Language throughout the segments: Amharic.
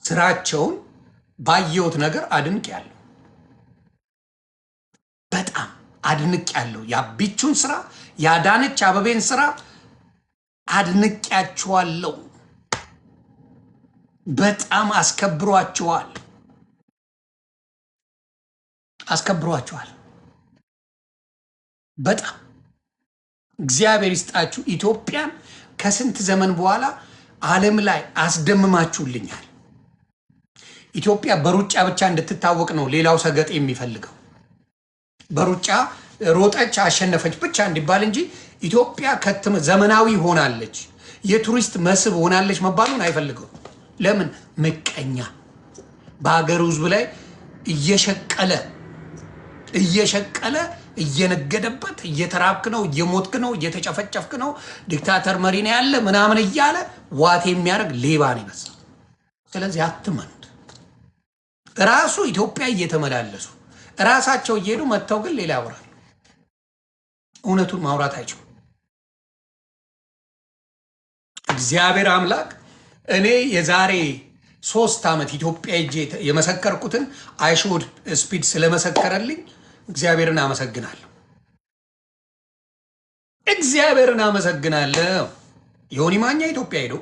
ስራቸውን ባየሁት ነገር አድንቄያለሁ። በጣም አድንቄያለሁ። የአቢቹን ስራ የአዳነች አበቤን ስራ አድንቄያቸዋለሁ። በጣም አስከብሯቸዋል። በጣም እግዚአብሔር ይስጣችሁ። ኢትዮጵያን ከስንት ዘመን በኋላ ዓለም ላይ አስደምማችሁልኛል። ኢትዮጵያ በሩጫ ብቻ እንድትታወቅ ነው ሌላው ሰገጥ የሚፈልገው። በሩጫ ሮጠች አሸነፈች ብቻ እንዲባል እንጂ ኢትዮጵያ ዘመናዊ ሆናለች፣ የቱሪስት መስህብ ሆናለች መባሉን አይፈልገው። ለምን? ምቀኛ በሀገር ህዝብ ላይ እየሸቀለ እየነገደበት እየተራብክ ነው፣ እየሞትክ ነው፣ እየተጨፈጨፍክ ነው፣ ዲክታተር መሪ ነው ያለ ምናምን እያለ ዋት የሚያደርግ ሌባ ነው ይመስል። ስለዚህ አትመኑት። ራሱ ኢትዮጵያ እየተመላለሱ ራሳቸው እየሄዱ መጥተው ግን ሌላ ያወራሉ። እውነቱን ማውራት አይችሉም። እግዚአብሔር አምላክ እኔ የዛሬ 3 ዓመት ኢትዮጵያ ሄጄ የመሰከርኩትን አይሾድ ስፒድ ስለመሰከረልኝ እግዚአብሔርን አመሰግናለሁ። ዮኒ ማኛ ኢትዮጵያ ሄዶ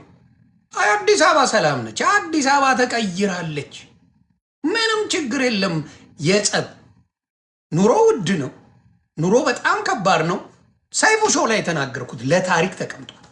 አዲስ አበባ ሰላም ነች፣ አዲስ አበባ ተቀይራለች፣ ምንም ችግር የለም። የጸብ ኑሮ ውድ ነው፣ ኑሮ በጣም ከባድ ነው። ሰይፉ ሾው ላይ የተናገርኩት ለታሪክ ተቀምጧል።